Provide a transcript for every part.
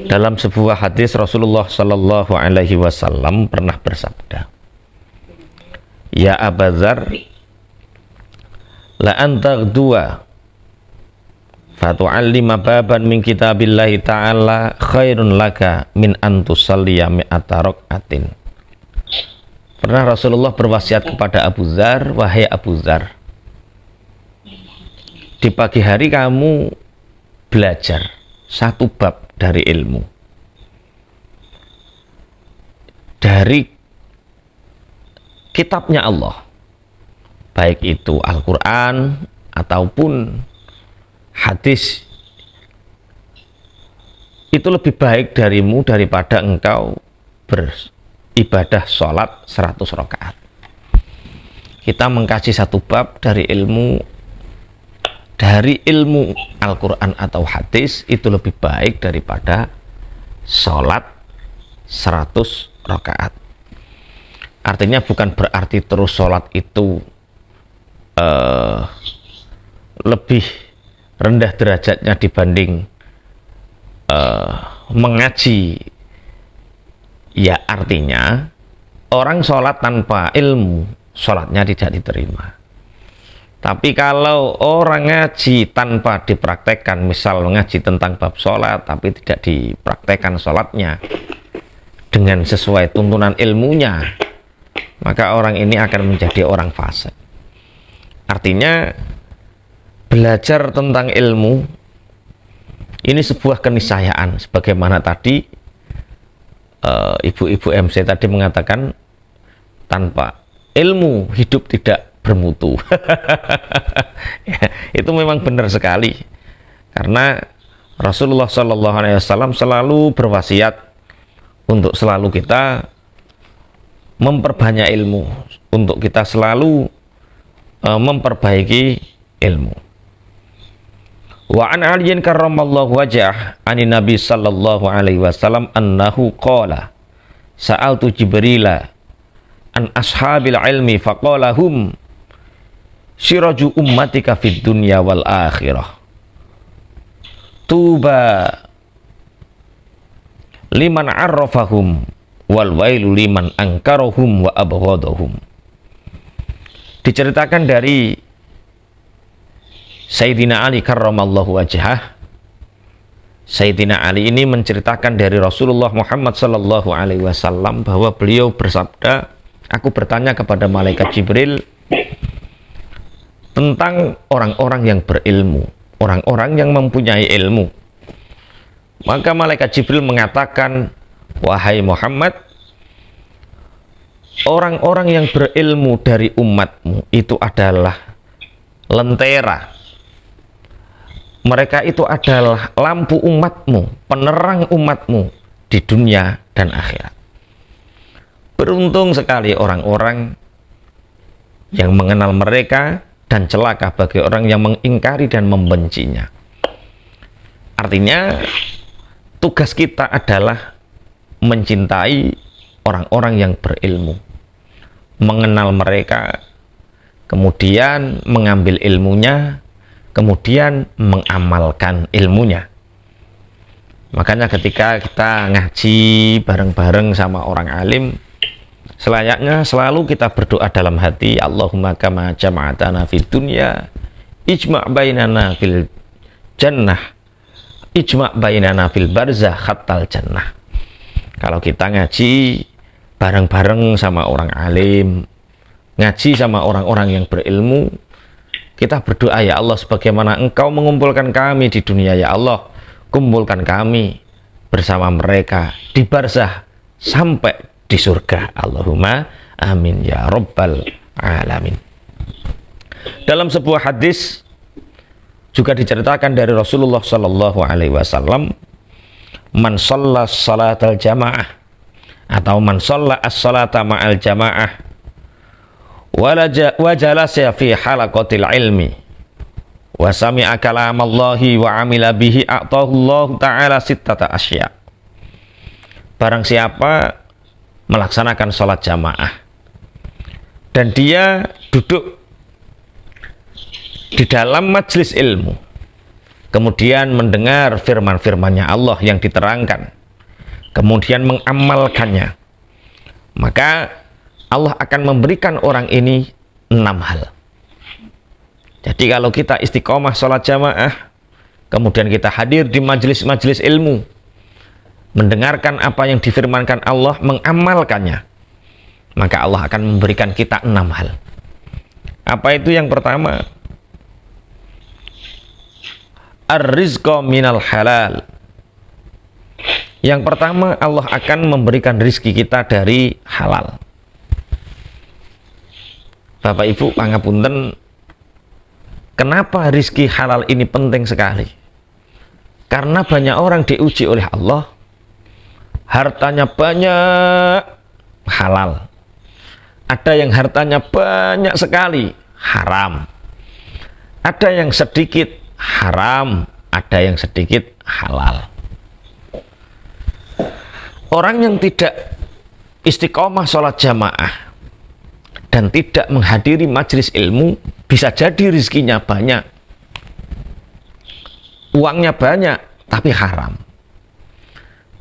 Dalam sebuah hadis Rasulullah Shallallahu Alaihi Wasallam pernah bersabda, Ya Aba Dzar, la antaghdua fatu'allima baban min kitabillahi ta'ala khairun laka min antusalliya mi'ata rak'atin. Pernah Rasulullah berwasiat kepada Abu Dzar, wahai Abu Dzar, di pagi hari kamu belajar satu bab dari ilmu, dari kitabnya Allah, baik itu Al-Quran ataupun hadis, itu lebih baik darimu daripada engkau beribadah sholat 100 rakaat. Kita mengkaji satu bab dari ilmu Al-Quran atau hadis, itu lebih baik daripada sholat 100 rakaat. Artinya bukan berarti terus sholat itu lebih rendah derajatnya dibanding mengaji. Ya, artinya orang sholat tanpa ilmu, sholatnya tidak diterima. Tapi kalau orang ngaji tanpa dipraktekkan, misal ngaji tentang bab sholat tapi tidak dipraktekkan sholatnya dengan sesuai tuntunan ilmunya, maka orang ini akan menjadi orang fasik. Artinya belajar tentang ilmu ini sebuah keniscayaan, sebagaimana tadi ibu-ibu MC tadi mengatakan, tanpa ilmu hidup tidak bermutu. Ya, itu memang benar sekali, karena Rasulullah SAW selalu berwasiat untuk selalu kita memperbanyak ilmu, untuk kita selalu memperbaiki ilmu. Wa an aliyin karramallahu wajah anin nabi sallallahu alaihi wasallam annahu qala sa'altu jibrila an ashabil ilmi faqala hum siraju ummatika fid dunya wal akhirah tuba liman arrafahum wal wailu liman angkarahum wa abghadahum. Diceritakan dari Sayyidina Ali karramallahu wajhah. Sayyidina Ali ini menceritakan dari Rasulullah Muhammad sallallahu alaihi wasallam bahwa beliau bersabda, aku bertanya kepada malaikat Jibril tentang orang-orang yang berilmu, orang-orang yang mempunyai ilmu. Maka malaikat Jibril mengatakan, wahai Muhammad, orang-orang yang berilmu dari umatmu itu adalah lentera. Mereka itu adalah lampu umatmu, penerang umatmu di dunia dan akhirat. Beruntung sekali orang-orang yang mengenal mereka, dan celaka bagi orang yang mengingkari dan membencinya. Artinya tugas kita adalah mencintai orang-orang yang berilmu, mengenal mereka, kemudian mengambil ilmunya, kemudian mengamalkan ilmunya. Makanya ketika kita ngaji bareng-bareng sama orang alim, selayaknya selalu kita berdoa dalam hati, Allahumma kama jama'atana fid dunya ijma' bainana fil jannah ijma' bainana fil barzah khattal jannah. Kalau kita ngaji bareng-bareng sama orang alim, ngaji sama orang-orang yang berilmu, kita berdoa, ya Allah, sebagaimana Engkau mengumpulkan kami di dunia, ya Allah, kumpulkan kami bersama mereka di barzah sampai di surga. Allahumma amin ya rabbal alamin. Dalam sebuah hadis juga diceritakan dari Rasulullah sallallahu alaihi wasallam, man shalla salatal jamaah atau man shalla as-salata ma'al jamaah wa jalasa fi halaqatil ilmi wa sami'a kalamallahi wa amila bihi a'tahu Allah ta'ala sittata asya. Barang siapa melaksanakan sholat jamaah dan dia duduk di dalam majelis ilmu, kemudian mendengar firman-firmannya Allah yang diterangkan, kemudian mengamalkannya, maka Allah akan memberikan orang ini 6 hal. Jadi kalau kita istiqomah sholat jamaah, kemudian kita hadir di majelis-majelis ilmu, mendengarkan apa yang difirmankan Allah, mengamalkannya, maka Allah akan memberikan kita 6 hal. Apa itu? Yang pertama, ar-rizqa minal halal. Yang pertama, Allah akan memberikan rizki kita dari halal. Bapak Ibu pangapunten, kenapa rizki halal ini penting sekali? Karena banyak orang diuji oleh Allah, hartanya banyak, halal. Ada yang hartanya banyak sekali, haram. Ada yang sedikit, haram. Ada yang sedikit, halal. Orang yang tidak istiqomah sholat jamaah dan tidak menghadiri majelis ilmu, bisa jadi rizkinya banyak, uangnya banyak, tapi haram.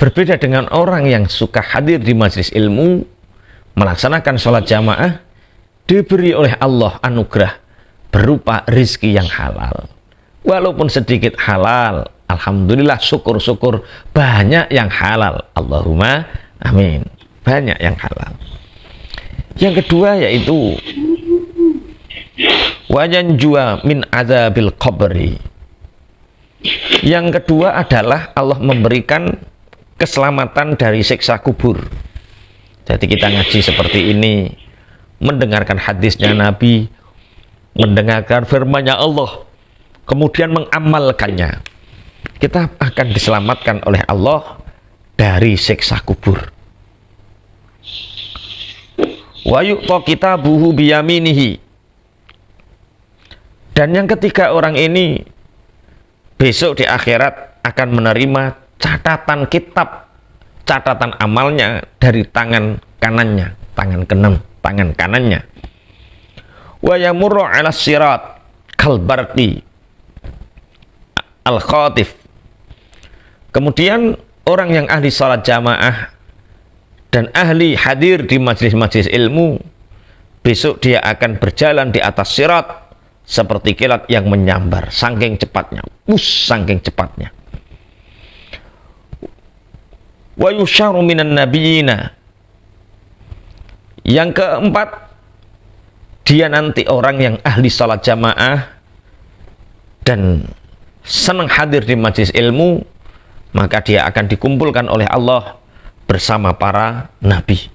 Berbeda dengan orang yang suka hadir di majelis ilmu, melaksanakan sholat jamaah, diberi oleh Allah anugerah berupa rizki yang halal. Walaupun sedikit halal, alhamdulillah, syukur-syukur, banyak yang halal. Allahumma amin. Banyak yang halal. Yang kedua yaitu wayanjua min adzabil qabri. Yang kedua adalah Allah memberikan keselamatan dari siksa kubur. Jadi kita ngaji seperti ini, mendengarkan hadisnya Nabi, mendengarkan firman-Nya Allah, kemudian mengamalkannya, kita akan diselamatkan oleh Allah dari siksa kubur. Wa yu'ta kitabuhu biyaminihi. Dan yang ketiga, orang ini besok di akhirat akan menerima catatan kitab, catatan amalnya dari tangan kanannya, tangan kanannya. Wa yamurru 'ala sirat kalbarqi al-khatif. Kemudian orang yang ahli salat jamaah dan ahli hadir di majelis-majelis ilmu, besok dia akan berjalan di atas sirat seperti kilat yang menyambar, saking cepatnya, saking cepatnya. Wa yusharu minan nabiyina. Yang keempat, dia nanti orang yang ahli salat jamaah dan senang hadir di majelis ilmu, maka dia akan dikumpulkan oleh Allah bersama para nabi.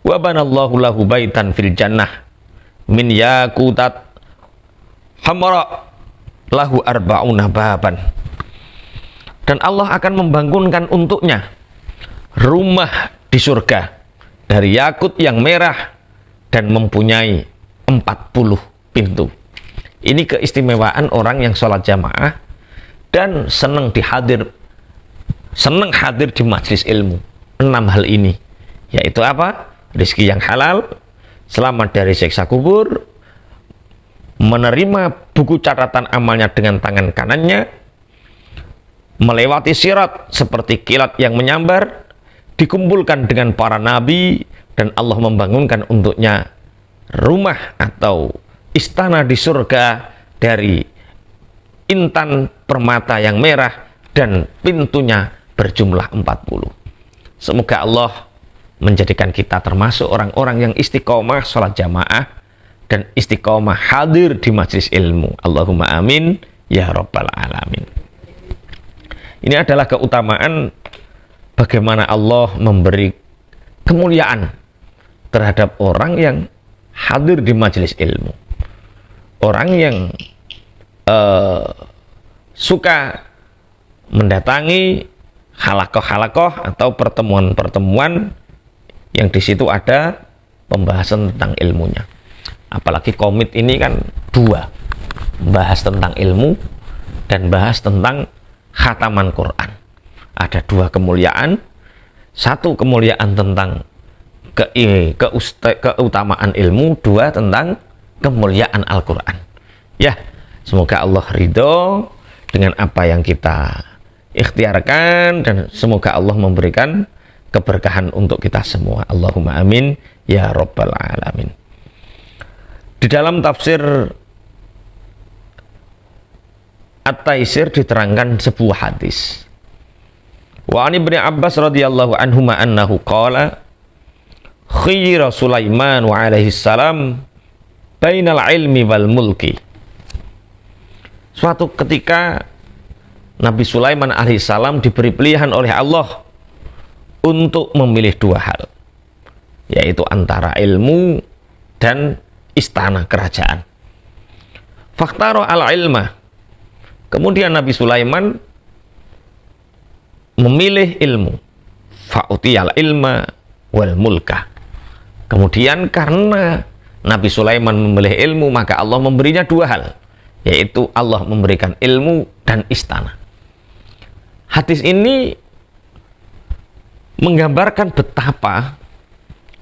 Wa banallahu lahu baitan fil jannah min yaqutat hamra lahu arba'una baban. Dan Allah akan membangunkan untuknya rumah di surga dari yakut yang merah dan mempunyai 40 pintu. Ini keistimewaan orang yang sholat jamaah dan senang hadir di majelis ilmu. 6 hal ini, yaitu apa? Rizki yang halal, selamat dari siksa kubur, menerima buku catatan amalnya dengan tangan kanannya, melewati sirat seperti kilat yang menyambar, dikumpulkan dengan para nabi, dan Allah membangunkan untuknya rumah atau istana di surga dari intan permata yang merah dan pintunya berjumlah 40. Semoga Allah menjadikan kita termasuk orang-orang yang istiqomah sholat jamaah dan istiqomah hadir di majelis ilmu. Allahumma amin ya rabbal alamin. Ini adalah keutamaan bagaimana Allah memberi kemuliaan terhadap orang yang hadir di majelis ilmu. Orang yang suka mendatangi halakoh-halakoh atau pertemuan-pertemuan yang di situ ada pembahasan tentang ilmunya. Apalagi komit ini kan 2, bahas tentang ilmu dan bahas tentang khataman Quran. Ada 2 kemuliaan. 1 kemuliaan tentang keutamaan ilmu, 2 tentang kemuliaan Al-Quran. Ya, semoga Allah ridho dengan apa yang kita ikhtiarkan, dan semoga Allah memberikan keberkahan untuk kita semua. Allahumma amin ya rabbal alamin. Di dalam tafsir At-Taisir diterangkan sebuah hadis. Wa an Ibnu Abbas radhiyallahu anhuma annahu qala khiyira Sulaiman wa alaihi salam bainal ilmi wal mulki. Suatu ketika Nabi Sulaiman alaihissalam diberi pilihan oleh Allah untuk memilih dua hal, yaitu antara ilmu dan istana kerajaan. Fakhtaro al-ilma. Kemudian Nabi Sulaiman memilih ilmu. Fa'utiyal ilma wal mulka. Kemudian karena Nabi Sulaiman memilih ilmu, maka Allah memberinya dua hal, yaitu Allah memberikan ilmu dan istana. Hadis ini menggambarkan betapa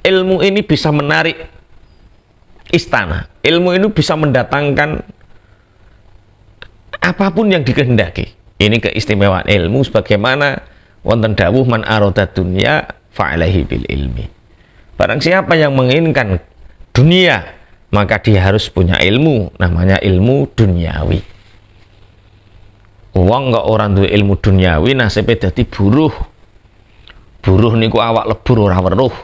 ilmu ini bisa menarik istana. Ilmu ini bisa mendatangkan apapun yang dikehendaki. Ini keistimewaan ilmu, sebagaimana wonten dawuh man arada dunya fa'alaihi bil ilmi. Barang siapa yang menginginkan dunia, maka dia harus punya ilmu, namanya ilmu duniawi. Wong kok orang duwe ilmu duniawi nasibnya dadi buruh. Buruh niku awak lebur ora weruh.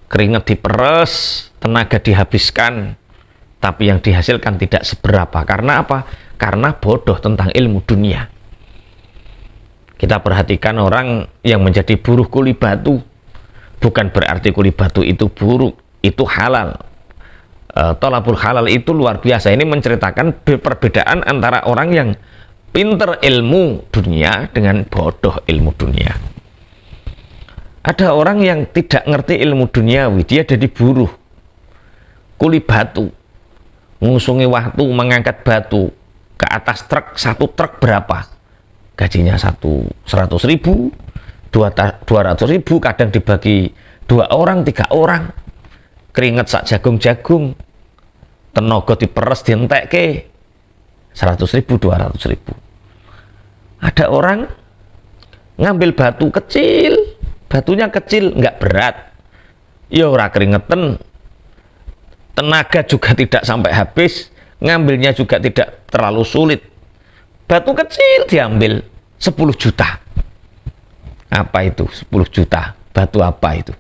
Keringat diperes, tenaga dihabiskan, tapi yang dihasilkan tidak seberapa. Karena apa? Karena bodoh tentang ilmu dunia. Kita perhatikan orang yang menjadi buruh kuli batu. Bukan berarti kuli batu itu buruk, itu halal. Tolabul halal itu luar biasa. Ini menceritakan perbedaan antara orang yang pinter ilmu dunia dengan bodoh ilmu dunia. Ada orang yang tidak ngerti ilmu duniawi, dia jadi buruh kuli batu, ngusungi waktu, mengangkat batu ke atas truk. Satu truk berapa? Gajinya 100.000, 200.000, kadang dibagi 2 orang, 3 orang. Keringet sak jagung-jagung, tenaga diperes dientekke 100.000, 200.000. Ada orang ngambil batu kecil, batunya kecil, nggak berat, ya ora keringetan, tenaga juga tidak sampai habis, ngambilnya juga tidak terlalu sulit. Batu kecil diambil 10 juta. Apa itu 10 juta? Batu apa itu?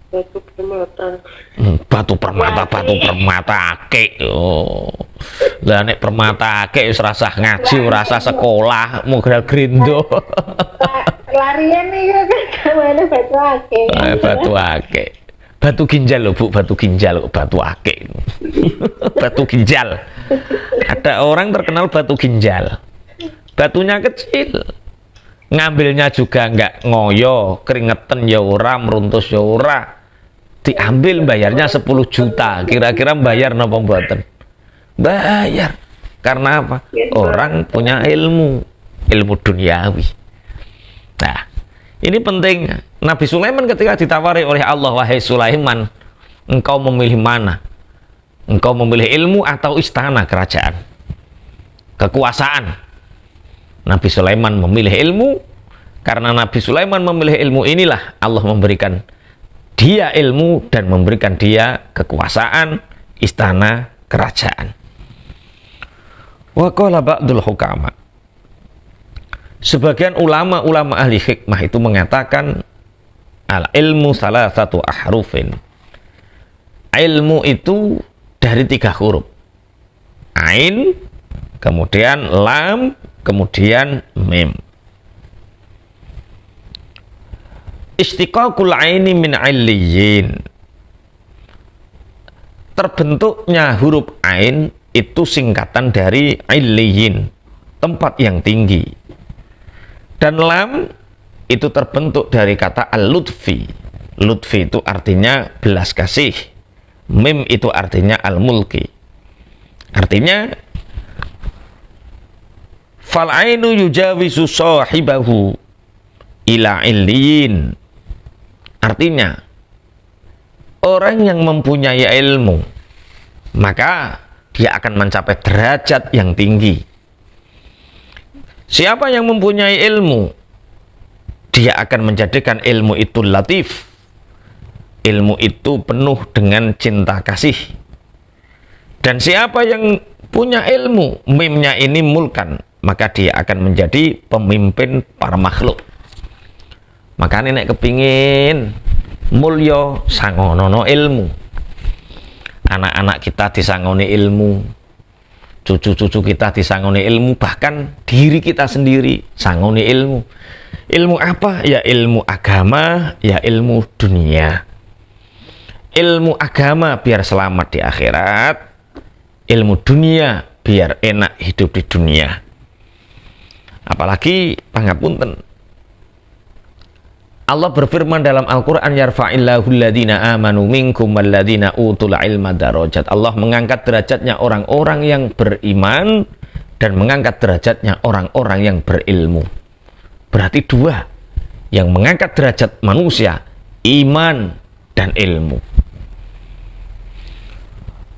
Batu permata. Batu permata akeh. Oh. Lah nek permata akeh wis rasa ngaji, rasa sekolah, modal grindo. Larian nih kan kemana batu akeh. Batu akeh. Batu ginjal loh Bu, batu ginjal, batu akeh. Batu ginjal. Ada orang terkenal batu ginjal. Batunya kecil. Ngambilnya juga nggak ngoyo, keringetan ya ora, meruntus ya ora. Diambil, bayarnya 10 juta. Kira-kira bayar napa mboten? Bayar. Karena apa? Orang punya ilmu duniawi. Nah, ini penting. Nabi Sulaiman ketika ditawari oleh Allah, wahai Sulaiman, engkau memilih mana? Engkau memilih ilmu atau istana kerajaan? Kekuasaan. Nabi Sulaiman memilih ilmu. Karena Nabi Sulaiman memilih ilmu, inilah Allah memberikan dia ilmu dan memberikan dia kekuasaan, istana kerajaan. Wa qala ba'dul hukama. Sebagian ulama-ulama ahli hikmah itu mengatakan al ilmu salah satu ahrufin. Ilmu itu dari 3 huruf. Ain, kemudian lam, kemudian mim. Istiqaqul aini min illiyin. Terbentuknya huruf ain itu singkatan dari illiyin, tempat yang tinggi. Dan lam itu terbentuk dari kata al-lutfi. Lutfi itu artinya belas kasih. Mim itu artinya al-mulki. Artinya fal ainu yujawisu sahibahu ila illiyin. Artinya orang yang mempunyai ilmu, maka dia akan mencapai derajat yang tinggi. Siapa yang mempunyai ilmu, dia akan menjadikan ilmu itu latif. Ilmu itu penuh dengan cinta kasih. Dan siapa yang punya ilmu, mimnya ini mulkan, maka dia akan menjadi pemimpin para makhluk. Makanya nek kepingin mulya sangono ilmu. Anak-anak kita disangoni ilmu, cucu-cucu kita disangoni ilmu, bahkan diri kita sendiri sangoni ilmu. Ilmu apa? Ya ilmu agama, ya ilmu dunia. Ilmu agama biar selamat di akhirat, ilmu dunia biar enak hidup di dunia. Apalagi pangapunten, Allah berfirman dalam Al-Quran, yarfa'illahu alladhina amanu minkum walladhina utul ilma darajat. Allah mengangkat derajatnya orang-orang yang beriman dan mengangkat derajatnya orang-orang yang berilmu. Berarti dua yang mengangkat derajat manusia, iman dan ilmu.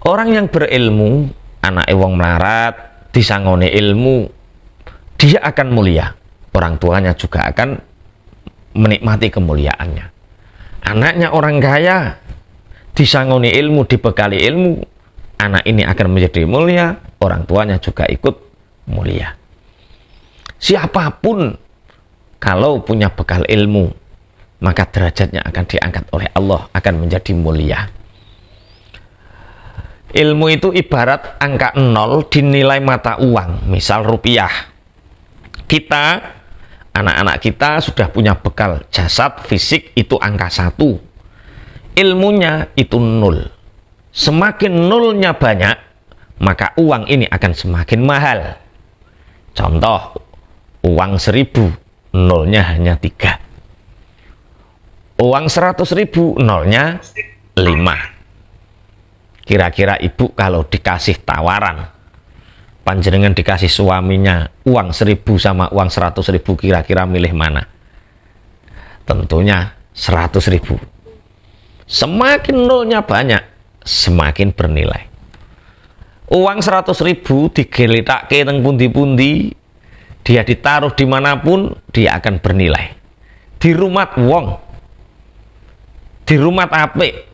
Orang yang berilmu, anak wong melarat, disangoni ilmu, dia akan mulia. Orang tuanya juga akan menikmati kemuliaannya. Anaknya orang kaya, disangoni ilmu, dibekali ilmu, anak ini akan menjadi mulia, orang tuanya juga ikut mulia. Siapapun kalau punya bekal ilmu, maka derajatnya akan diangkat oleh Allah, akan menjadi mulia. Ilmu itu ibarat angka 0 dinilai mata uang, misal rupiah. Kita, anak-anak kita sudah punya bekal jasad, fisik itu angka 1. Ilmunya itu 0. Semakin nolnya banyak, maka uang ini akan semakin mahal. Contoh, uang 1000, nolnya hanya 3. Uang 100.000, nolnya 5. Kira-kira ibu kalau dikasih tawaran, panjenengan dikasih suaminya uang 1000 sama uang 100.000, kira-kira milih mana? Tentunya 100.000. Semakin nolnya banyak, semakin bernilai. Uang 100.000 digelitake teng pundi-pundi, dia ditaruh dimanapun, dia akan bernilai. Di rumah wong, di rumah apik.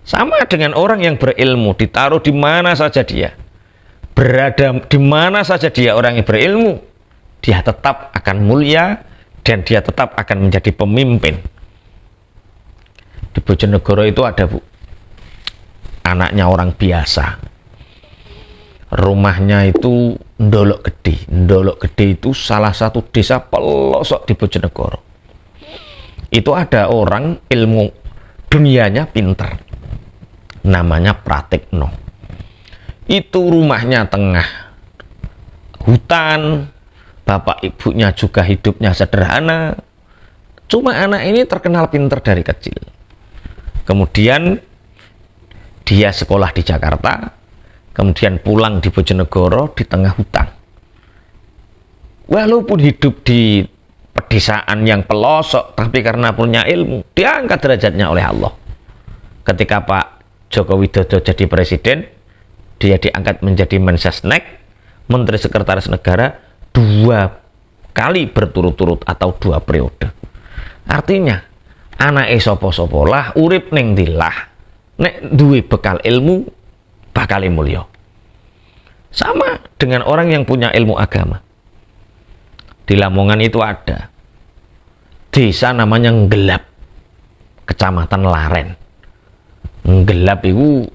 Sama dengan orang yang berilmu, ditaruh di mana saja dia, berada di mana saja dia, orang yang berilmu, dia tetap akan mulia dan dia tetap akan menjadi pemimpin. Di Bojonegoro itu ada, Bu, anaknya orang biasa, rumahnya itu Ndolok Gede. Ndolok Gede itu salah satu desa pelosok di Bojonegoro. Itu ada orang ilmu dunianya pinter, namanya Pratikno. Itu rumahnya tengah hutan, bapak ibunya juga hidupnya sederhana, cuma anak ini terkenal pinter dari kecil. Kemudian dia sekolah di Jakarta, kemudian pulang di Bojonegoro di tengah hutan. Walaupun hidup di pedesaan yang pelosok, tapi karena punya ilmu, diangkat derajatnya oleh Allah. Ketika Pak Joko Widodo jadi presiden, dia diangkat menjadi Mensesnek, Menteri Sekretaris Negara, 2 kali berturut-turut atau 2 periode. Artinya, anak sopo-sopo lah, urip ning dilah, nek duwe bekal ilmu, bakal mulya. Sama dengan orang yang punya ilmu agama. Di Lamongan itu ada desa namanya Nggelap, Kecamatan Laren. Nggelap itu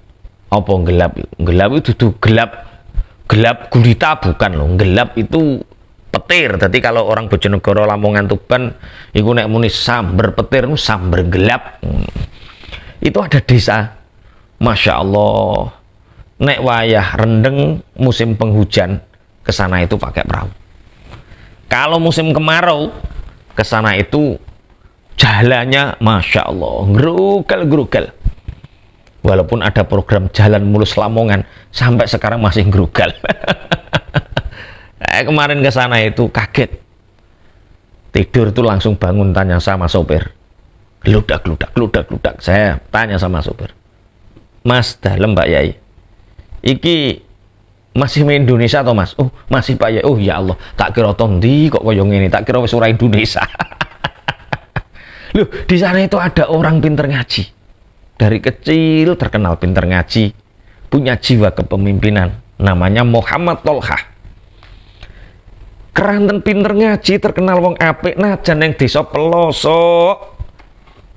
apa? Nggelap itu duduk gelap gurita bukan loh. Nggelap itu petir. Jadi kalau orang Bojonegoro, Lamongan, Tuban iku nek muni samber petir, samber gelap. Itu ada desa, Masya Allah, nek wayah rendeng musim penghujan ke sana itu pakai perahu. Kalau musim kemarau ke sana itu jalannya Masya Allah gerugel. Walaupun ada program jalan mulus Lamongan, sampai sekarang masih gerugal. Kemarin ke sana itu kaget. Tidur itu langsung bangun, tanya sama sopir. Gludak. Saya tanya sama sopir, Mas, dalem Mbak Yai? iki masih main Indonesia atau Mas? Oh, masih Pak ya. Oh ya Allah, tak kira tondi kok koyo ngene, tak kira wis ora Indonesia. Loh, di sana itu ada orang pinter ngaji. Dari kecil terkenal pinter ngaji, punya jiwa kepemimpinan, namanya Muhammad Tolhah. Keranten pinter ngaji, terkenal wong apik, najan yang desa pelosok.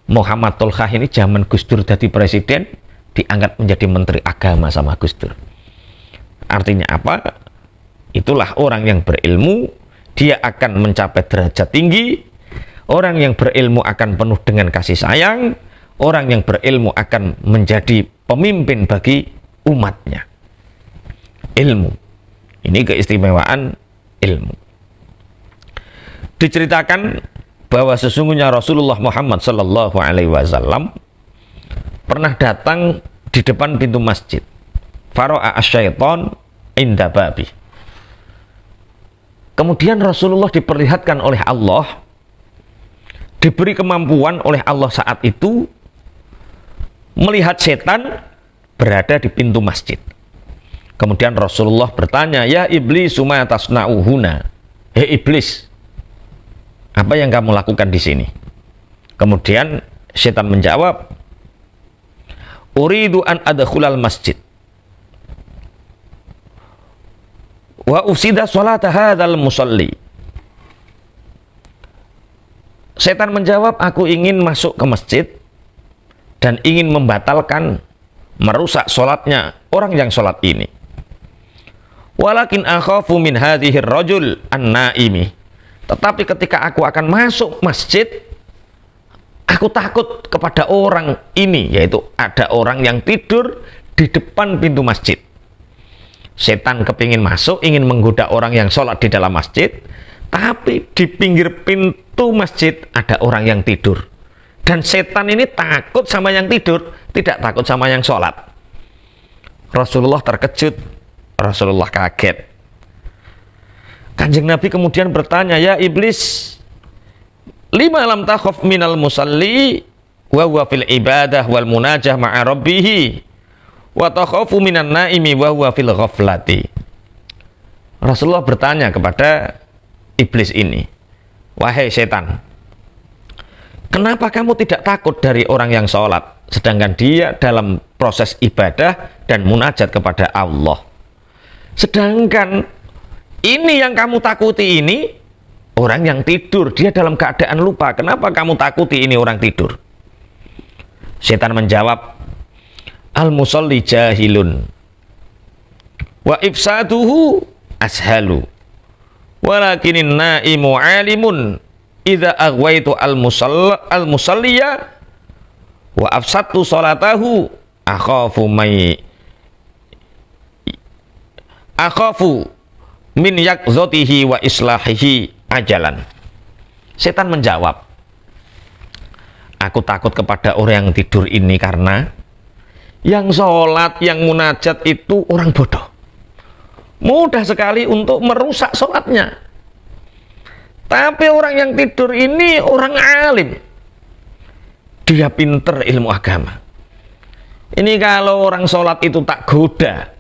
Muhammad Tolhah ini zaman Gus Dur jadi presiden, diangkat menjadi menteri agama sama Gus Dur. Artinya apa? Itulah orang yang berilmu, dia akan mencapai derajat tinggi. Orang yang berilmu akan penuh dengan kasih sayang. Orang yang berilmu akan menjadi pemimpin bagi umatnya. Ilmu. Ini keistimewaan ilmu. Diceritakan bahwa sesungguhnya Rasulullah Muhammad SAW pernah datang di depan pintu masjid. Fara'a asyaiton inda babi. Kemudian Rasulullah diperlihatkan oleh Allah, diberi kemampuan oleh Allah saat itu melihat setan berada di pintu masjid. Kemudian Rasulullah bertanya, "Ya iblis, suma tasna'uhuna?" Hei iblis, apa yang kamu lakukan di sini? Kemudian setan menjawab, "Uridu an adkhulal masjid wa ufsida sholata hadzal musalli." Setan menjawab, aku ingin masuk ke masjid dan ingin membatalkan, merusak sholatnya orang yang sholat ini. Walakin akhafu min hadhir rajul an-naimi. Tetapi ketika aku akan masuk masjid, aku takut kepada orang ini, yaitu ada orang yang tidur di depan pintu masjid. Setan kepingin masuk, ingin menggoda orang yang sholat di dalam masjid, tapi di pinggir pintu masjid ada orang yang tidur. Dan setan ini takut sama yang tidur, tidak takut sama yang sholat. Rasulullah terkejut, Rasulullah kaget. Kanjeng Nabi kemudian bertanya, "Ya iblis, lima lam takhaf minal musalli wa huwa fil ibadah wal munajah ma'a rabbih wa takhafu minan naimi wa huwa fil ghaflati." Rasulullah bertanya kepada iblis ini, "Wahai setan, kenapa kamu tidak takut dari orang yang sholat sedangkan dia dalam proses ibadah dan munajat kepada Allah? Sedangkan ini yang kamu takuti ini orang yang tidur, dia dalam keadaan lupa. Kenapa kamu takuti ini orang tidur?" Setan menjawab, "Al-musalli jahilun wa ifsaduhu ashalu walakinin naimu alimun idza aghwaitu al-musalliya wa afsadtu salatahu akhafu min yakzotihi wa islahihi ajalan." Setan menjawab, aku takut kepada orang yang tidur ini karena yang sholat, yang munajat itu orang bodoh, mudah sekali untuk merusak sholatnya. Tapi orang yang tidur ini orang alim, dia pinter ilmu agama. Ini kalau orang sholat itu tak goda,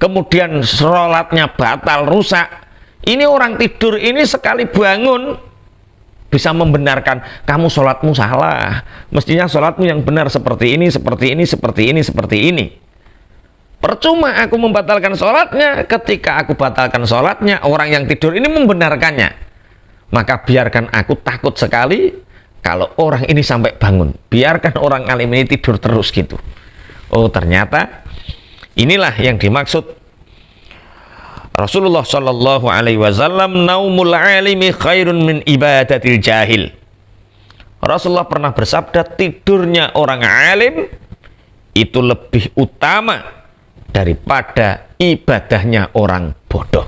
kemudian sholatnya batal, rusak, ini orang tidur ini sekali bangun bisa membenarkan, kamu sholatmu salah, mestinya sholatmu yang benar seperti ini, seperti ini, seperti ini, seperti ini. Percuma aku membatalkan sholatnya, ketika aku batalkan sholatnya, orang yang tidur ini membenarkannya. Maka biarkan aku takut sekali kalau orang ini sampai bangun, biarkan orang alim ini tidur terus gitu. Oh ternyata inilah yang dimaksud Rasulullah Shallallahu Alaihi Wasallam, naumul alimi khairun min ibadatil jahil. Rasulullah pernah bersabda, tidurnya orang alim itu lebih utama daripada ibadahnya orang bodoh.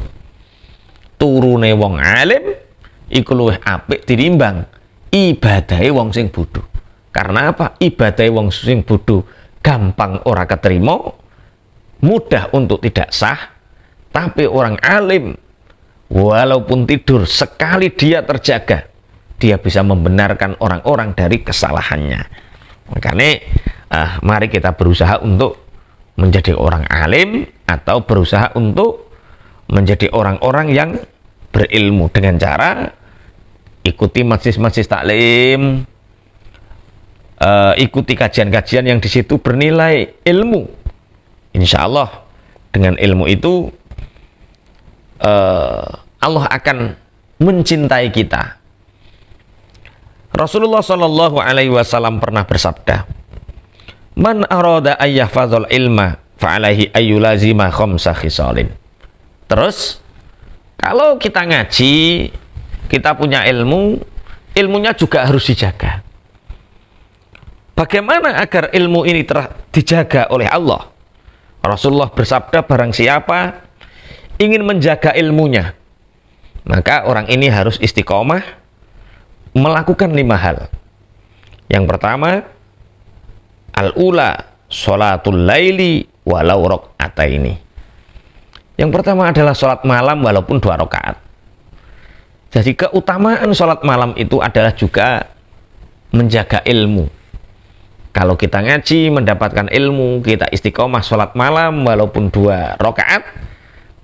Turune wong alim iku luwih apik tinimbang ibadahe wong sing bodoh. Karena apa? Ibadahe wong sing bodoh gampang ora keterima, mudah untuk tidak sah. Tapi orang alim walaupun tidur, sekali dia terjaga, dia bisa membenarkan orang-orang dari kesalahannya. Makanya mari kita berusaha untuk menjadi orang alim atau berusaha untuk menjadi orang-orang yang berilmu dengan cara ikuti majelis-majelis taklim, ikuti kajian-kajian yang di situ bernilai ilmu. Insya Allah dengan ilmu itu Allah akan mencintai kita. Rasulullah Shallallahu Alaihi Wasallam pernah bersabda, "Man arada ayyahfazul ilma, fa'alaihi ayyulazima khamsa khisalin." Terus, kalau kita ngaji, kita punya ilmu, ilmunya juga harus dijaga. Bagaimana agar ilmu ini dijaga oleh Allah? Rasulullah bersabda, barang siapa ingin menjaga ilmunya, maka orang ini harus istiqomah melakukan 5 hal. Yang pertama, al-ula sholatul laili walau rakaataini. Yang pertama adalah sholat malam walaupun 2 rakaat. Jadi keutamaan sholat malam itu adalah juga menjaga ilmu. Kalau kita ngaji, mendapatkan ilmu, kita istiqomah sholat malam walaupun 2 rakaat,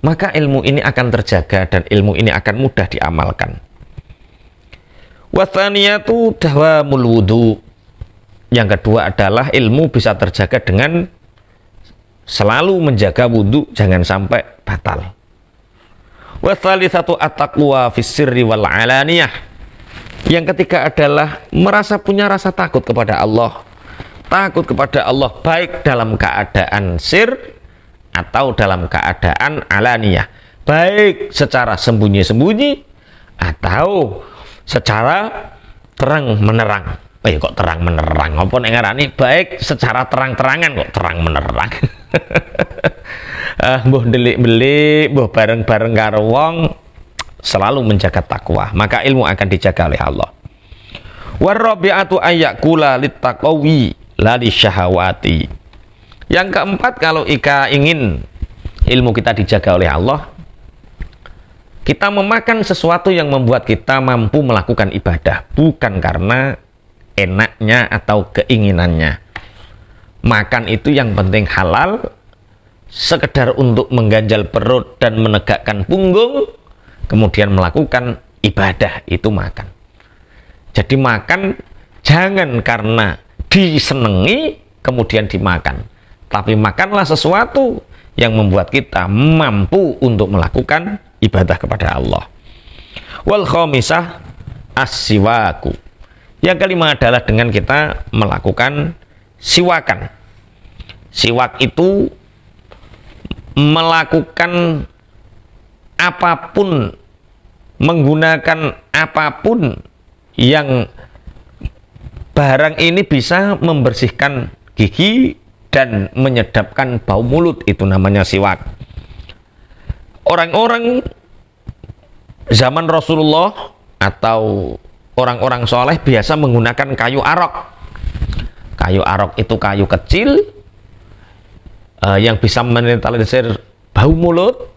maka ilmu ini akan terjaga dan ilmu ini akan mudah diamalkan. Wathaniyatu dawamul wudu. Yang kedua adalah ilmu bisa terjaga dengan selalu menjaga wudu, jangan sampai batal. Wathalitsatu at-taqwa fis sirri wal alaniyah. Yang ketiga adalah merasa punya rasa takut kepada Allah. Takut kepada Allah baik dalam keadaan sir atau dalam keadaan alaniyah, baik secara sembunyi-sembunyi atau secara terang menerang. Kok terang menerang? Apa nek ngarani baik secara terang-terangan kok terang menerang. Mbuh delik-delik, mbuh bareng-bareng karo wong, selalu menjaga takwa, maka ilmu akan dijaga oleh Allah. Warabi'atu ayyakula littaqawi la lisyahawati. Yang keempat, kalau ika ingin ilmu kita dijaga oleh Allah, kita memakan sesuatu yang membuat kita mampu melakukan ibadah, bukan karena enaknya atau keinginannya. Makan itu yang penting halal, sekedar untuk mengganjal perut dan menegakkan punggung, kemudian melakukan ibadah, itu makan. Jadi makan jangan karena disenangi kemudian dimakan, tapi makanlah sesuatu yang membuat kita mampu untuk melakukan ibadah kepada Allah. Wal khamisah as-siwaku. Yang kelima adalah dengan kita melakukan siwakan. Siwak itu melakukan apapun, menggunakan apapun yang barang ini bisa membersihkan gigi dan menyedapkan bau mulut, itu namanya siwak. Orang-orang zaman Rasulullah atau orang-orang soleh biasa menggunakan kayu arok. Kayu arok itu kayu kecil yang bisa menetralisir bau mulut.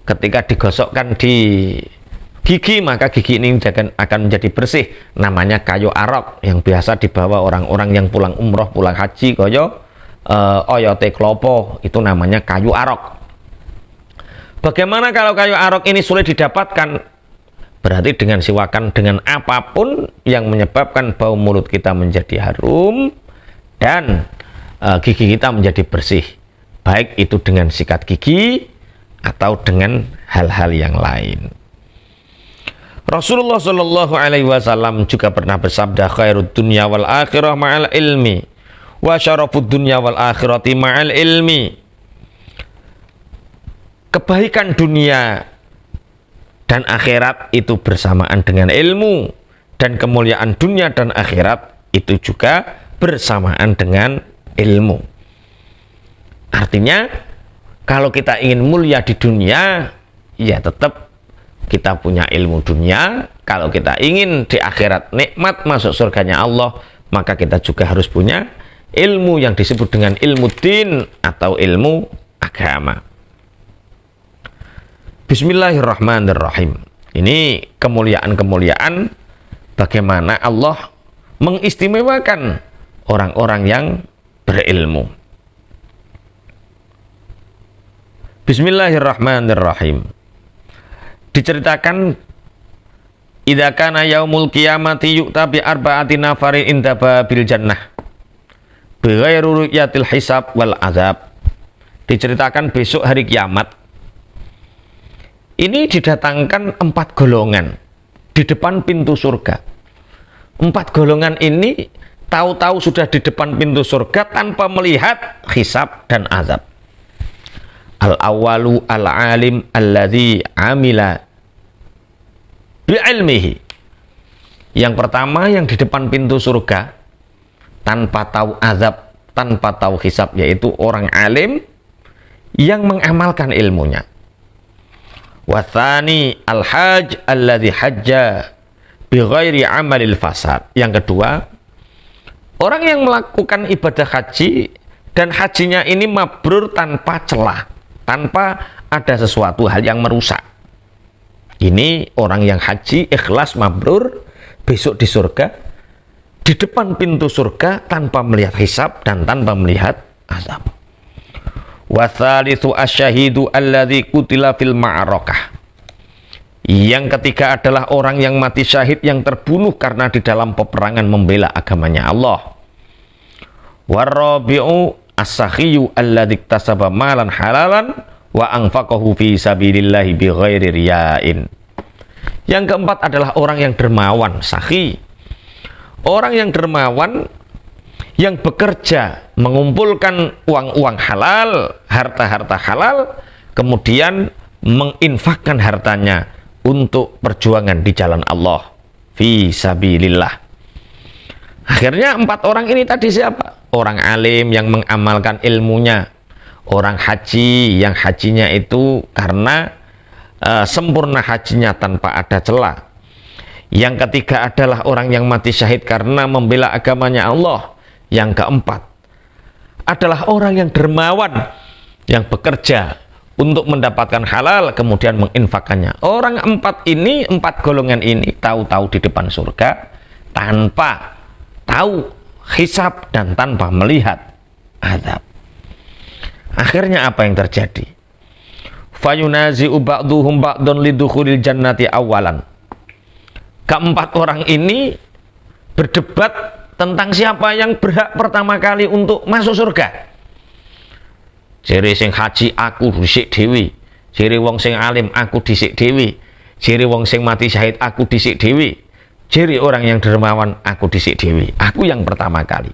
Ketika digosokkan di gigi, maka gigi ini akan menjadi bersih. Namanya kayu arok, yang biasa dibawa orang-orang yang pulang umroh, pulang haji, oyote klopo, itu namanya kayu arok. Bagaimana kalau kayu arok ini sulit didapatkan? Berarti dengan siwakan, dengan apapun yang menyebabkan bau mulut kita menjadi harum dan gigi kita menjadi bersih, baik itu dengan sikat gigi atau dengan hal-hal yang lain. Rasulullah Shallallahu Alaihi Wasallam juga pernah bersabda, khairud dunya wal akhirah ma'al ilmi wa syarafud dunya wal akhirati ma'al ilmi. Kebaikan dunia dan akhirat itu bersamaan dengan ilmu, dan kemuliaan dunia dan akhirat itu juga bersamaan dengan ilmu. Artinya, kalau kita ingin mulia di dunia, ya tetap kita punya ilmu dunia. Kalau kita ingin di akhirat nikmat masuk surganya Allah, maka kita juga harus punya ilmu yang disebut dengan ilmu din atau ilmu agama. Bismillahirrahmanirrahim. Ini kemuliaan-kemuliaan bagaimana Allah mengistimewakan orang-orang yang berilmu. Bismillahirrahmanirrahim. Diceritakan idza kana yaumul qiyamati yu'ta bi arba'ati nafarin inda babil jannah bighairu ru'yatil hisab wal azab. Diceritakan besok hari kiamat ini didatangkan 4 golongan di depan pintu surga. 4 golongan ini tahu-tahu sudah di depan pintu surga tanpa melihat hisab dan azab. Al-awwalu al-alim alladzi amila bi'ilmihi. Yang pertama yang di depan pintu surga tanpa tahu azab, tanpa tahu hisab, yaitu orang alim yang mengamalkan ilmunya. Wathani al-hajj alladzi hajja bighairi amalil fasad. Yang kedua, orang yang melakukan ibadah haji dan hajinya ini mabrur tanpa celah, tanpa ada sesuatu hal yang merusak. Ini orang yang haji ikhlas mabrur besok di surga, di depan pintu surga tanpa melihat hisab dan tanpa melihat azab. Wa tsalitsu asyahidu alladzi qutila fil ma'rakah. Yang ketiga adalah orang yang mati syahid yang terbunuh karena di dalam peperangan membela agamanya Allah. Warabi'u as-sakhiyu alladzi iktasaba malan halalan wa anfaqahu fi sabilillahi bighairi riya'in. Yang keempat adalah orang yang dermawan, sakhi. Orang yang dermawan yang bekerja mengumpulkan uang-uang halal, harta-harta halal, kemudian menginfakkan hartanya untuk perjuangan di jalan Allah fi sabilillah. Akhirnya 4 orang ini tadi siapa? Orang alim yang mengamalkan ilmunya, orang haji yang hajinya itu karena sempurna hajinya tanpa ada celah. Yang ketiga adalah orang yang mati syahid karena membela agamanya Allah. Yang keempat adalah orang yang dermawan yang bekerja untuk mendapatkan halal kemudian menginfakkannya. Orang 4 golongan ini tahu-tahu di depan surga tanpa tahu hisab dan tanpa melihat azab. Akhirnya apa yang terjadi? Fayunazi'u ba'duhum ba'dun lidukhulil jannati awalan. Keempat orang ini berdebat tentang siapa yang berhak pertama kali untuk masuk surga. Jere sing haji aku dhisik dhewe, jere wong sing alim aku dhisik dhewe, jere wong sing mati syahid aku dhisik dhewe, jere orang yang dermawan aku dhisik dhewe, aku yang pertama kali.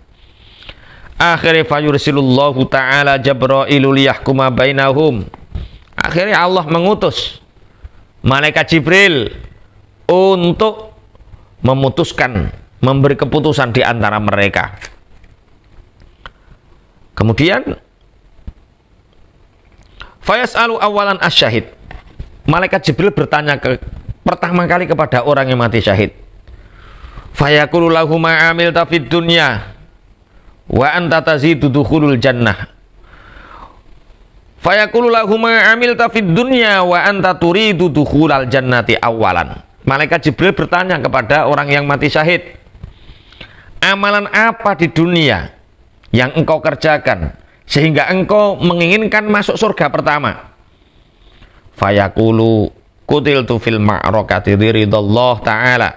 Akhirnya fayursilullahu ta'ala Jabrailu liyahkuma bainahum. Akhirnya Allah mengutus malaikat Jibril untuk memutuskan, memberi keputusan di antara mereka. Kemudian fayas'alu awalan asyahid. Malaikat Jibril bertanya pertama kali kepada orang yang mati syahid. Fayaqulu lahu ma amilta fid dunya wa anta tazidu dukhulul jannah. Fayaqulu lahu ma amilta fid dunya wa anta turidu dukhulal jannati awalan. Malaikat Jibril bertanya kepada orang yang mati syahid, amalan apa di dunia yang engkau kerjakan sehingga engkau menginginkan masuk surga pertama? Fayaqulu qutiltu fil ma'rakati ridallah ta'ala.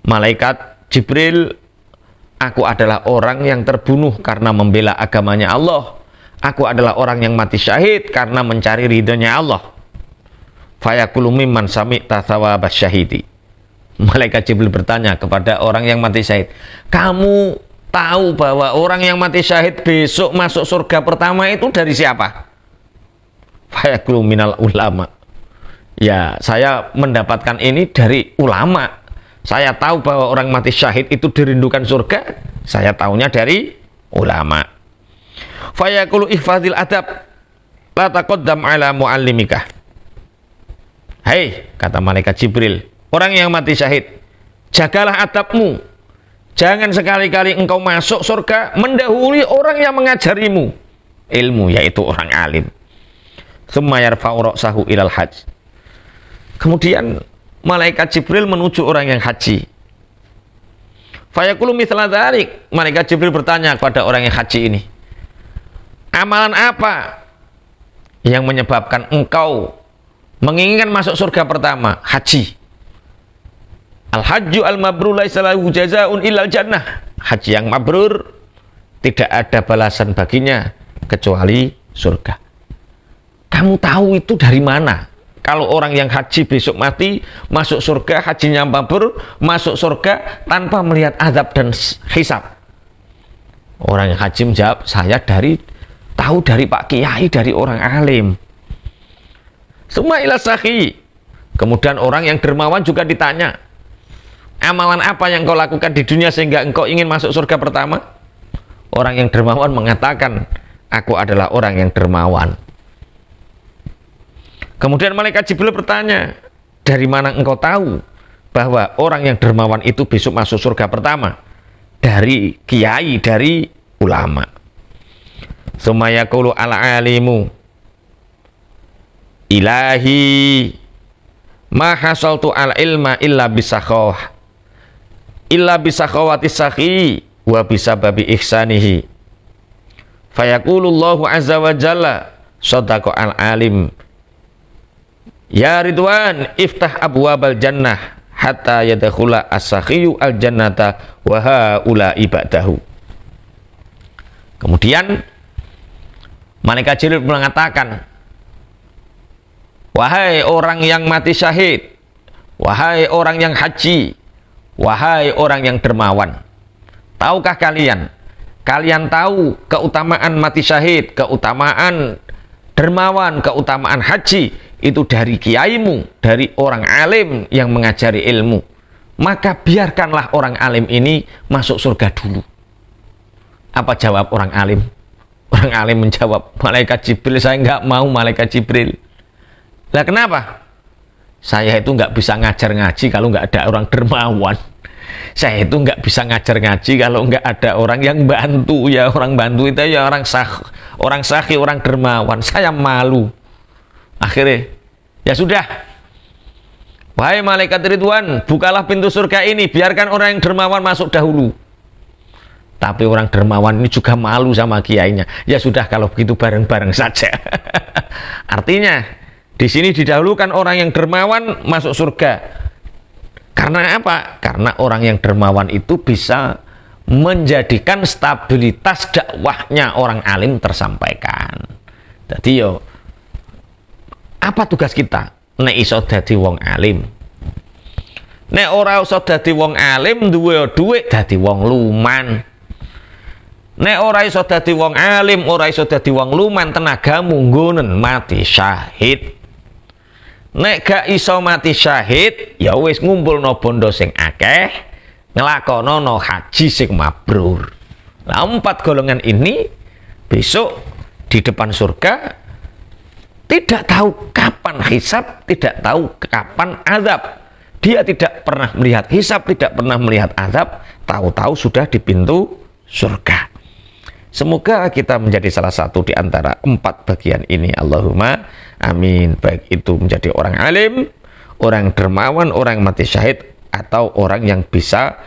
Malaikat Jibril, aku adalah orang yang terbunuh karena membela agamanya Allah. Aku adalah orang yang mati syahid karena mencari ridhonya Allah. Fayaqulu mimman sami'ta thawabas syahidi. Malaikat Jibril bertanya kepada orang yang mati syahid, kamu tahu bahwa orang yang mati syahid besok masuk surga pertama itu dari siapa? Fayaqulu minal ulama. Ya, saya mendapatkan ini dari ulama. Saya tahu bahwa orang mati syahid itu dirindukan surga, saya tahunya dari ulama. Fayaqulu ihfazil adab la taqaddam ala muallimika. Hei, kata malaikat Jibril, orang yang mati syahid, jagalah adabmu. Jangan sekali-kali engkau masuk surga mendahului orang yang mengajarimu ilmu, yaitu orang alim. Tsumma yarfa'u ra'sahu ilal hajj. Kemudian malaikat Jibril menuju orang yang haji. Fayaqulu mithla dzalik. Malaikat Jibril bertanya kepada orang yang haji ini, amalan apa yang menyebabkan engkau menginginkan masuk surga pertama? Haji. Al-hajju al-mabrur laisa lahu jazaa'un illal jannah. Haji yang mabrur tidak ada balasan baginya kecuali surga. Kamu tahu itu dari mana? Kalau orang yang haji besok mati, masuk surga, hajinya mabrur, masuk surga tanpa melihat azab dan hisab. Orang yang haji menjawab, saya tahu dari Pak Kiai, dari orang alim. Summa ila sakhi. Kemudian orang yang dermawan juga ditanya, amalan apa yang kau lakukan di dunia sehingga engkau ingin masuk surga pertama? Orang yang dermawan mengatakan, aku adalah orang yang dermawan. Kemudian malaikat Jibril bertanya, dari mana engkau tahu bahwa orang yang dermawan itu besok masuk surga pertama? Dari kiai, dari ulama. Summa yaqulu al-alimu, ilahi ma hasaltu al-ilma illa bisakhawati sakhi wa bisababi ihsanihi. Fayaqulullahu azza wa jalla, sadaqa al-alim, ya Ridwan, iftah abwabal jannah hatta yadkhula as-sakhiyu al-jannata wa haula ibadahu. Kemudian malaikat Jibril mengatakan, wahai orang yang mati syahid, wahai orang yang haji, wahai orang yang dermawan, tahukah kalian tahu keutamaan mati syahid, keutamaan dermawan, keutamaan haji itu dari kiaimu, dari orang alim yang mengajari ilmu. Maka biarkanlah orang alim ini masuk surga dulu. Apa jawab orang alim? Orang alim menjawab, malaikat Jibril, saya nggak mau malaikat Jibril. Lah kenapa? Saya itu nggak bisa ngajar ngaji kalau nggak ada orang dermawan. Saya itu nggak bisa ngajar ngaji kalau nggak ada orang yang bantu. Ya orang bantu itu ya orang sakhi, orang dermawan. Saya malu. Akhirnya, ya sudah, wahai malaikat Ridwan, bukalah pintu surga ini, biarkan orang yang dermawan masuk dahulu. Tapi orang dermawan ini juga malu sama kiainya. Ya sudah, kalau begitu bareng-bareng saja. Artinya, di sini didahulukan orang yang dermawan masuk surga. Karena apa? Karena orang yang dermawan itu bisa menjadikan stabilitas dakwahnya orang alim tersampaikan. Jadi yo, apa tugas kita? Nek iso dadi wong alim. Nek ora iso dadi wong alim, duwe dhuwit dadi wong luman. Nek ora iso dadi wong alim, ora iso dadi wong luman, tenagamu nggonen mati syahid. Nek gak iso mati syahid, ya wis ngumpulno bondo sing akeh, nglakonono haji sing mabrur. Nah, 4 golongan ini besok di depan surga tidak tahu kapan hisab, tidak tahu kapan azab. Dia tidak pernah melihat hisab, tidak pernah melihat azab, tahu-tahu sudah di pintu surga. Semoga kita menjadi salah satu di antara 4 bagian ini. Allahumma amin. Baik itu menjadi orang alim, orang dermawan, orang mati syahid, atau orang yang bisa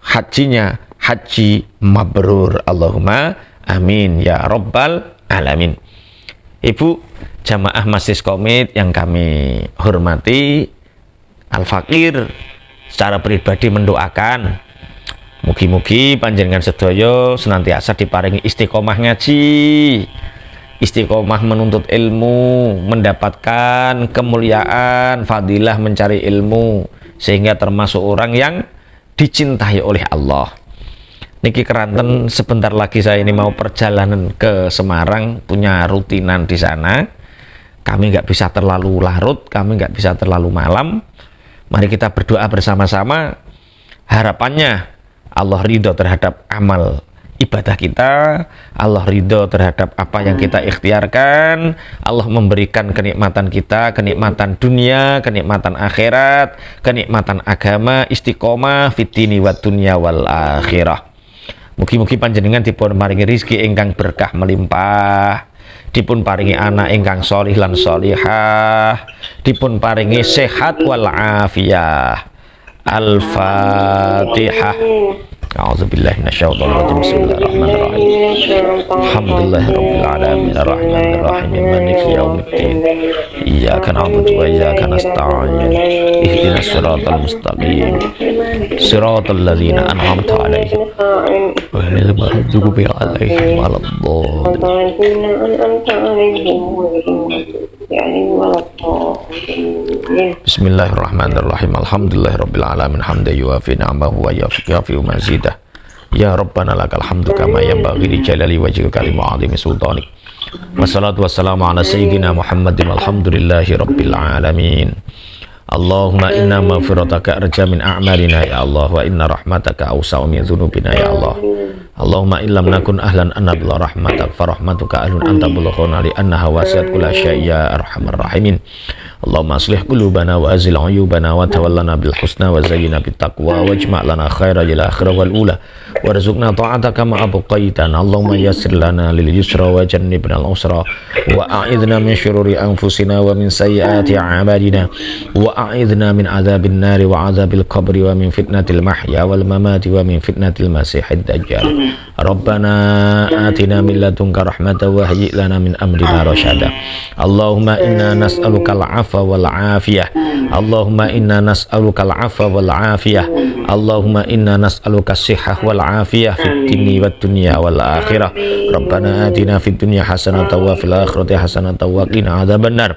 hajinya haji mabrur. Allahumma amin ya rabbal alamin. Ibu jamaah Masjid Komit yang kami hormati, Al-Fakir secara pribadi mendoakan mugi-mugi panjenengan sedaya senantiasa diparingi istiqomah ngaji, istiqomah menuntut ilmu, mendapatkan kemuliaan, fadilah mencari ilmu, sehingga termasuk orang yang dicintai oleh Allah. Niki keranten, sebentar lagi saya ini mau perjalanan ke Semarang, punya rutinan di sana. Kami nggak bisa terlalu larut, kami nggak bisa terlalu malam. Mari kita berdoa bersama-sama. Harapannya Allah ridho terhadap amal ibadah kita, Allah ridho terhadap apa yang kita ikhtiarkan, Allah memberikan kenikmatan kita, kenikmatan dunia, kenikmatan akhirat, kenikmatan agama, istiqomah fitini wa dunya wal akhirah. Mugi-mugi panjenengan dipun paringi rezeki ingkang berkah melimpah, dipun paringi anak ingkang sholih lan sholihah, dipun paringi sehat wal afiyah. Al-Fatihah. A'udzubillahi minasyaitonir rajim. Bismillahirrahmanirrahim. Alhamdulillahirabbil alamin arrahmanir rahim maliki yaumiddin. Iyyaka na'budu wa iyyaka nasta'in. Ihdinas siratal mustaqim. Siratal ladzina an'amta 'alaihim ghairil maghdubi 'alaihim waladdallin. Bismillahirrahmanirrahim. Alhamdulillahirabbil alamin hamdan yuwafi ni'amahu wa yukafi mazidah. Ya Rabbana lakal hamdu kama yanbaghi li jalali wajhika li ma'azimi sultanik. Wassalatu wassalamu ala sayyidina Muhammadin walhamdulillahi rabbil alamin. Allahumma inna maghfirataka arja min a'malina ya Allah, wa inna rahmataka awsa'u min dhunubina ya Allah. Allahumma illam nakun ahlan an nabla rahmatak farahmatuka ahlun anta bulughuna li annaha wasi'at kulla syai'in ya arhamar rahimin. Allahumma aslih qulubana wa azil uyubana wa tawallana bil husna wa zayyina bit taqwa wajma' lana khairal akhirah wal ula warzuqna ta'ataka ma abqaitana. Allahumma yassir lana lil yusra wa jannibna al usra wa a'idna min syururi anfusina wa min sayyiati a'malina wa a'idna min adzabin nari wa adzabil qabri wa min fitnatil mahya wal mamati wa min fitnatil masiihid dajjal. Rabbana atina min ladunka rahmatan wa hayyi' lana min amrina rasyada. Allahumma inna nas'aluka al-'afwa wal 'afiyah. Allahumma inna nas'aluka al-'afwa wal 'afiyah. Allahumma inna nas'aluka as-sihhah wal 'afiyah fid dini wad dunya wal akhirah. Rabbana atina fid dunya hasanatan wa fil akhirati hasanatan wa qina adzabannar.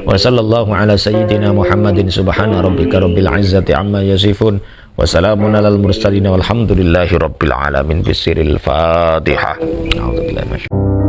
Wa sallallahu ala sayyidina Muhammadin subhana rabbika rabbil izzati amma yasifun. Wassalamun alal mursalin walhamdulillahi rabbil alamin. Bisiril Fatihah. A'udzubillahi minasyaitonir rajim.